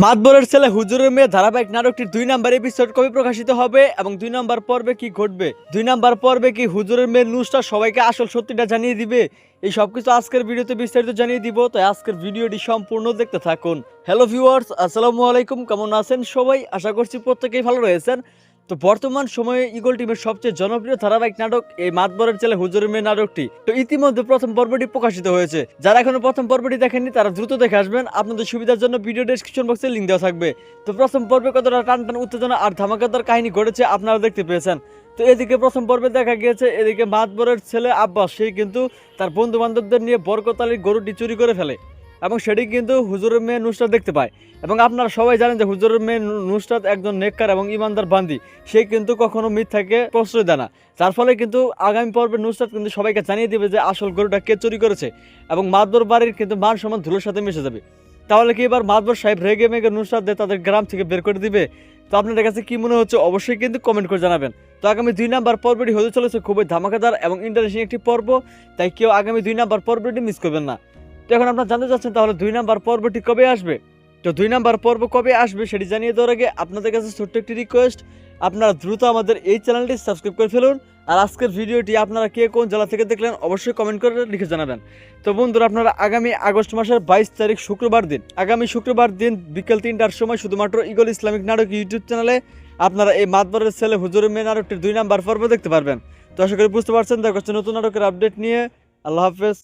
মাতবরের ছেলে হুজুরের মেয়ে ধারাবাহিক নাটকটির 2 নম্বর এপিসোড কবে প্রকাশিত হবে এবং 2 নম্বর পর্বে কি ঘটবে, 2 নম্বর পর্বে কি হুজুরের মেয়ে নুসরাত সবাইকে আসল সত্যিটা জানিয়ে দিবে, এই সবকিছু আজকের ভিডিওতে বিস্তারিত জানিয়ে দিব। তাই আজকের ভিডিওটি সম্পূর্ণ দেখতে থাকুন। হ্যালো ভিউয়ার্স, আসসালামু আলাইকুম, কেমন আছেন সবাই? আশা করছি প্রত্যেকেই ভালো রয়েছেন। তো বর্তমান সময়ে ইগল টিমের সবচেয়ে জনপ্রিয় ধারাবাহিক নাটক এই মাতবরের ছেলে হুজুরের মেয়ে নাটকটি তো ইতিমধ্যে প্রথম পর্বটি প্রকাশিত হয়েছে। যারা এখনো প্রথম পর্বটি দেখেননি তারা দ্রুত দেখে আসবেন। আপনাদের সুবিধার জন্য ভিডিও ডেসক্রিপশন বক্সে লিংক দেওয়া থাকবে। তো প্রথম পর্বে কতটা টান টান উত্তেজনা আর ধামাকাদার কাহিনী ঘটেছে আপনারা দেখতে পেয়েছেন। তো এদিকে প্রথম পর্বে দেখা গিয়েছে এদিকে মাতবরের ছেলে আব্বাস সেই কিন্তু তার বন্ধু বান্ধবদের নিয়ে বরকতালির গরুটি চুরি করে ফেলে এবং সেটি কিন্তু হুজুরের মেয়ে নুসরাত দেখতে পায়। এবং আপনারা সবাই জানেন যে হুজুরের মেয়ে নুসরাত একজন নেককার এবং ইমানদার বান্দি, সে কিন্তু কখনো মিথ্যাকে প্রশ্রয় দেয় না। যার ফলে কিন্তু আগামী পর্বে নুসরাত কিন্তু সবাইকে জানিয়ে দেবে যে আসল গরুটা কে চুরি করেছে এবং মাতবর বাড়ির কিন্তু মান সম্মান ধুলোর সাথে মিশে যাবে। তাহলে কি এবার মাতবর সাহেব রেগে মেগে নুসরাত দিয়ে তাদের গ্রাম থেকে বের করে দিবে? তো আপনাদের কাছে কি মনে হচ্ছে অবশ্যই কিন্তু কমেন্ট করে জানাবেন। তো আগামী 2 নম্বর পর্বটি হতে চলেছে খুবই ধামাকাদার এবং ইন্টারেস্টিং একটি পর্ব, তাই কেউ আগামী 2 নম্বর পর্বটি মিস করবেন না। তো এখন আপনারা জানতে চাচ্ছেন তাহলে 2 নম্বর পর্বটি কবে আসবে। তো 2 নম্বর পর্ব কবে আসবে সেটি জানিয়ে দেওয়ার আগে আপনাদের কাছে ছোট্ট একটি রিকোয়েস্ট, আপনারা দ্রুত আমাদের এই চ্যানেলটি সাবস্ক্রাইব করে ফেলুন। আর আজকের ভিডিওটি আপনারা কে কোন জেলা থেকে দেখলেন অবশ্যই কমেন্ট করে লিখে জানাবেন। তো বন্ধুরা, আপনারা আগামী আগস্ট মাসের 22 তারিখ শুক্রবার দিন, আগামী শুক্রবার দিন বিকেল 3টার সময় শুধুমাত্র ইগল ইসলামিক নাটক ইউটিউব চ্যানেলে আপনারা এই মাতবরের ছেলে হুজুরের মেয়ে নাটকটির 2 নম্বর পর্ব দেখতে পারবেন। তো আশা করি বুঝতে পারছেন। দেখা হচ্ছে নতুন নাটকের আপডেট নিয়ে। আল্লাহ হাফেজ।